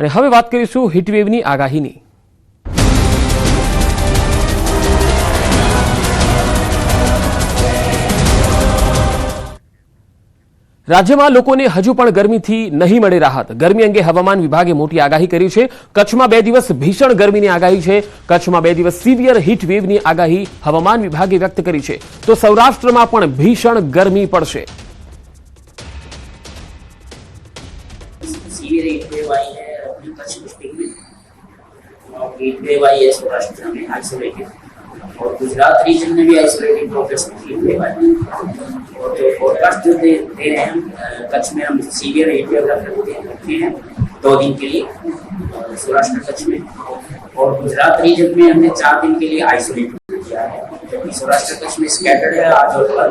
અને હવે વાત કરીશું હીટવેવની આગાહીની। રાજ્યમાં લોકોને હજુ પણ ગરમીથી નહીં મળે રાહત। ગરમી અંગે હવામાન વિભાગે મોટી આગાહી કરી છે। કચ્છમાં 2 દિવસ ભીષણ ગરમીની આગાહી છે। કચ્છમાં 2 દિવસ સિવિયર હીટ વેવની આગાહી હવામાન વિભાગે વ્યક્ત કરી છે। તો સૌરાષ્ટ્રમાં પણ ભીષણ ગરમી પડશે। सीवियर हीट वेव आई है अपने कच्छ डिस्ट्रिक्ट में और हीट वेव आई है सौराष्ट्र में आइसोलेटेड और गुजरात रीजन में भी आइसोलेटेड पॉकेट्स में हीट वेव आई है। और जो फोरकास्ट जो दे रहे हैं हम कच्छ में हम सीवियर हीट वेव रखे हैं 2 दिन के लिए सौराष्ट्र कच्छ में और गुजरात रीजन में हमने 4 दिन के लिए आइसोलेट किया है जबकि सौराष्ट्र कच्छ में स्कैटर्ड है आज और कल।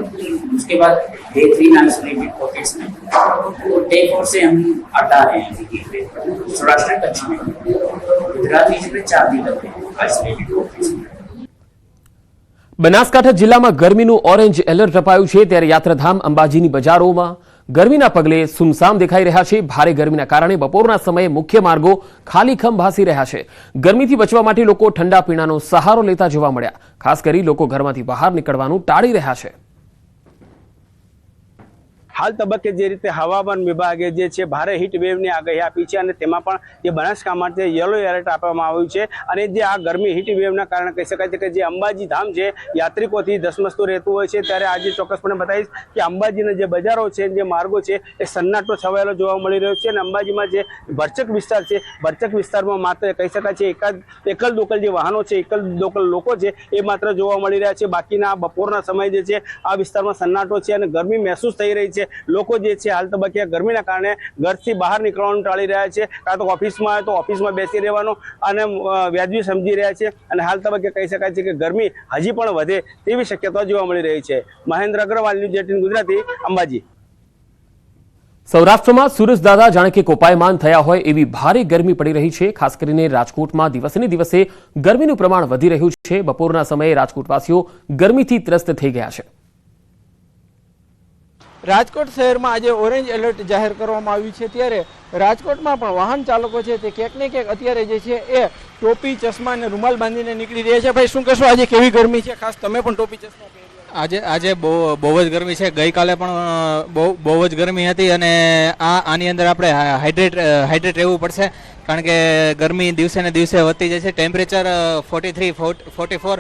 उसके बाद डे 3 आइसोलेटेड पॉकेट्स में और डे 4 से हम हटा रहे हैं हीट वेव सौराष्ट्र कच्छ में गुजरात रीजन में 4 दिन तक आइसोलेटेड पॉकेट्स में। બનાસકાંઠા જિલ્લામાં ગરમીનું ઓરેન્જ એલર્ટ અપાયું છે ત્યારે યાત્રાધામ અંબાજીની બજારોમાં ગરમીના પગલે સુમસામ દેખાઈ રહ્યા છે। ભારે ગરમીના કારણે બપોરના સમયે મુખ્ય માર્ગો ખાલીખમ ભાસી રહ્યા છે। ગરમીથી બચવા માટે લોકો ઠંડા પીણાનો સહારો લેતા જોવા મળ્યા। ખાસ કરી લોકો ઘરમાંથી બહાર નીકળવાનું ટાળી રહ્યા છે। હાલ તબક્કે જે રીતે હવામાન વિભાગે જે છે ભારે હીટ વેવની આગાહી આપી છે અને તેમાં પણ જે બનાસકાંઠા માટે યલો એલર્ટ આપવામાં આવ્યું છે અને જે આ ગરમી હીટ વેવના કારણે કહી શકાય છે કે જે અંબાજી ધામ છે યાત્રિકોથી ધસમસતું રહેતું હોય છે ત્યારે આજે ચોક્કસપણે બતાવીશ કે અંબાજીના જે બજારો છે જે માર્ગો છે એ સન્નાટો છવાયેલો જોવા મળી રહ્યો છે અને અંબાજીમાં જે ભરચક વિસ્તાર છે ભરચક વિસ્તારમાં માત્ર કહી શકાય છે એકલ દોકલ જે વાહનો છે એકલ દોકલ લોકો છે એ માત્ર જોવા મળી રહ્યા છે। બાકીના બપોરના સમય જે છે આ વિસ્તારમાં સન્નાટો છે અને ગરમી મહેસૂસ થઈ રહી છે। લોકો જે છે હાલ તબક્કે ગરમીના કારણે ઘરથી બહાર નીકળવાનું ટાળી રહ્યા છે કાં તો ઓફિસમાં આવે તો ઓફિસમાં બેસી રહેવાનું અને વ્યાજબી સમજી રહ્યા છે અને હાલ તબક્કે કહી શકાય છે કે ગરમી હજી પણ વધે તેવી શક્યતા જોવા મળી રહી છે। મહેન્દ્ર અગ્રવાલ, ન્યૂઝ 18 ગુજરાતી, અંબાજી। સૌરાષ્ટ્રમાં સૂરજદાદા જાણે કે કોપાયમાન થયા હોય એવી ભારે ગરમી પડી રહી છે। ખાસ કરીને રાજકોટમાં દિવસને દિવસે ગરમીનું પ્રમાણ વધી રહ્યું છે। બપોરના સમયે રાજકોટવાસીઓ ગરમીથી ત્રસ્ત થઈ ગયા છે। રાજકોટ શહેરમાં આજે ઓરેન્જ એલર્ટ જાહેર કરવામાં આવ્યું છે ત્યારે રાજકોટમાં પણ વાહન ચાલકો છે તે ક્યાંક ને ક્યાંક અત્યારે જે છે એ ટોપી ચશ્મા અને રૂમાલ બાંધીને નીકળી રહ્યા છે। ભાઈ શું કહેશો, આજે કેવી ગરમી છે? ખાસ તમે પણ ટોપી ચશ્મા પહેરી? આજે બહુ જ ગરમી છે। ગઈકાલે પણ બહુ જ ગરમી હતી અને આની અંદર આપણે હાઇડ્રેટ રહેવું પડશે કારણ કે ગરમી દિવસે ને દિવસે વધતી જાય છે। ટેમ્પરેચર 43-44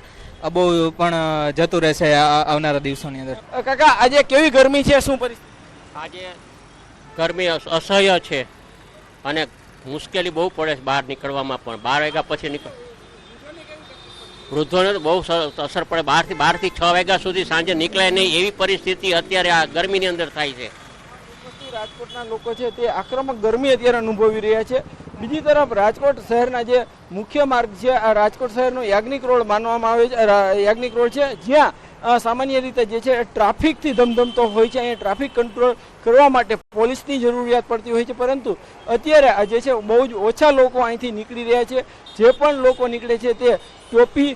બહુ પણ જતું રહેશે આવનારા દિવસોની અંદર। કાકા આજે કેવી ગરમી છે, શું પરિસ્થિતિ? આજે ગરમી અસહ્ય છે અને મુશ્કેલી બહુ પડે છે બહાર નીકળવામાં પણ। 12 વાગ્યા પછી વૃદ્ધોને તો બહુ અસર પડે। બહારથી 6 વાગ્યા સુધી સાંજે નીકળાય નહીં એવી પરિસ્થિતિ અત્યારે આ ગરમીની અંદર થાય છે। રાજકોટના લોકો છે તે આક્રમક ગરમી અત્યારે અનુભવી રહ્યા છે। બીજી તરફ રાજકોટ શહેરના જે મુખ્ય માર્ગ છે આ રાજકોટ શહેરનો યાજ્ઞિક રોડ માનવામાં આવે છે। યાજ્ઞિક રોડ છે જ્યાં સામાન્ય રીતે જે છે ટ્રાફિકથી ધમધમતો હોય છે। અહીંયા ટ્રાફિક કંટ્રોલ કરવા માટે પોલીસની જરૂરિયાત પડતી હોય છે પરંતુ અત્યારે આ જે છે બહુ જ ઓછા લોકો અહીંથી નીકળી રહ્યા છે। જે પણ લોકો નીકળે છે તે ટોપી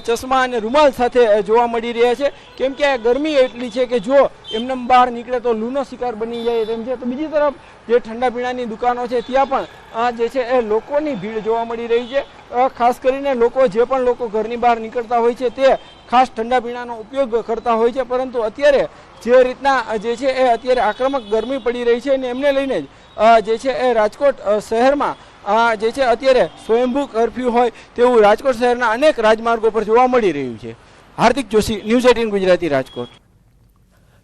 ચશ્મા અને રૂમાલ સાથે જોવા મળી રહ્યા છે કેમ કે આ ગરમી એટલી છે કે જો એમને બહાર નીકળે તો લૂનો શિકાર બની જાય તેમ છે। તો બીજી તરફ જે ઠંડા પીણાની દુકાનો છે ત્યાં પણ જે છે એ લોકોની ભીડ જોવા મળી રહી છે। ખાસ કરીને જે પણ લોકો ઘરની બહાર નીકળતા હોય છે તે ખાસ ઠંડા પીણાનો ઉપયોગ કરતા હોય છે પરંતુ અત્યારે જે રીતના જે છે એ અત્યારે આક્રમક ગરમી પડી રહી છે અને એમને લઈને જ જે છે એ રાજકોટ શહેરમાં જે છે અત્યારે સ્વયંભૂ કર્ફ્યુ હોય તેવું રાજકોટ શહેરના અનેક રાજમાર્ગો પર જોવા મળી રહ્યું છે। હાર્દિક જોશી, ન્યૂઝ 18 ગુજરાતી, રાજકોટ।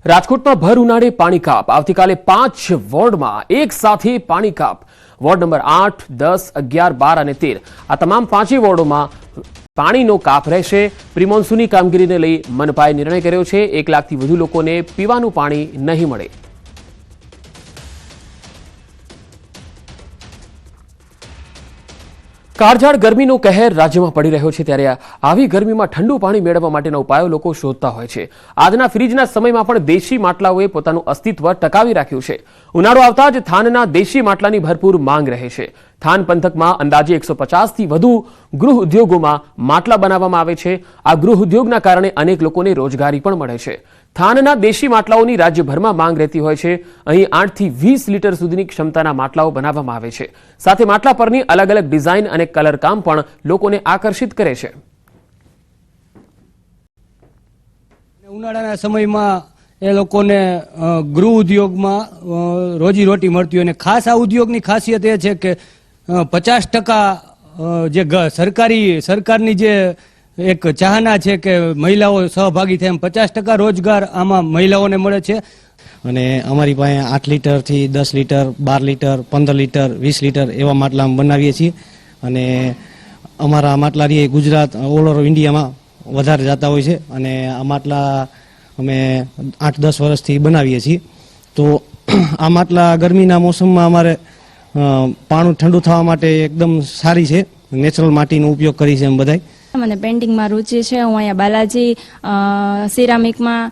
રાજકોટમાં ભર ઉનાળે પાણી કાપ। આવતીકાલે 5 વોર્ડમાં એક સાથે પાણી કાપ। વોર્ડ નંબર 8, 10, 11, 12 અને 13 આ તમામ 5 વોર્ડોમાં પાણીનો કાપ રહેશે। પ્રિમોન્સૂનની કામગીરીને લઈ મનપાએ નિર્ણય કર્યો છે। 1 લાખથી વધુ લોકોને પીવાનું પાણી નહીં મળે। કાળઝાળ ગરમીનો કહેર રાજ્યમાં પડી રહ્યો છે ત્યારે આવી ગરમીમાં ઠંડુ પાણી મેળવવા માટેના ઉપાયો લોકો શોધતા હોય છે। આજના ફ્રીજના સમયમાં પણ દેશી માટલાઓએ પોતાનું અસ્તિત્વ ટકાવી રાખ્યું છે। ઉનાળો આવતા જ થાનના દેશી માટલાની ભરપૂર માંગ રહે છે। થાન પંથકમાં અંદાજે 150થી વધુ ગૃહ ઉદ્યોગોમાં માટલા બનાવવામાં આવે છે। આ ગૃહ ઉદ્યોગના કારણે અનેક લોકોને રોજગારી પણ મળે છે। થાનના દેશી માટલાઓની રાજ્યભરમાં માંગ રહેતી હોય છે. અહીં 8 થી 20 લીટર સુધીની ક્ષમતાના માટલાઓ બનાવવામાં આવે છે. સાથે માટલા પરની અલગ અલગ ડિઝાઇન અને કલરકામ પણ લોકોને આકર્ષિત કરે છે. ઉનાળાના સમયમાં એ લોકોને ગૃહ ઉદ્યોગમાં રોજીરોટી મળતી હોય અને ખાસ આ ઉદ્યોગની ખાસિયત એ છે કે 50% જે સરકારની જે એક ચાહના છે કે મહિલાઓ સહભાગી થાય, એમ 50% રોજગાર આમાં મહિલાઓને મળે છે. અને અમારી પાસે 8 લીટરથી 10 લીટર, 12 લીટર, 15 લીટર, 20 લીટર એવા માટલા અમે બનાવીએ છીએ. અને અમારા માટલા ગુજરાત ઓલ ઓવર ઇન્ડિયામાં વધારે જતા હોય છે. અને આ માટલા અમે 8-10 વર્ષથી બનાવીએ છીએ. તો આ માટલા ગરમીના મોસમમાં અમારે પાણી ઠંડુ થવા માટે એકદમ સારી છે. નેચરલ માટીનો ઉપયોગ કરી છે એમ બધાય. મને પેઇન્ટિંગમાં રુચિ છે. હું અહીંયા બાલાજી સિરામિકમાં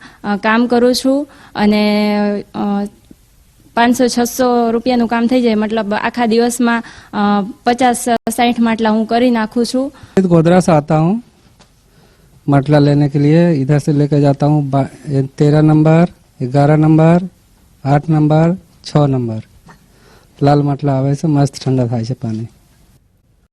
કામ કરું છું અને 500-600 રૂપિયાનું કામ થઈ જાય, મતલબ આખા દિવસમાં 50-60 માટલા હું કરી નાખું છું. गोधरा से आता हूँ માટલા लेने के लिए. इधर से लेकर जाता हूँ 13 नंबर, 11 नंबर, 8 नंबर, 6 नंबर. लाल માટલા આવે છે, મસ્ત ઠંડા થાય છે પાણી.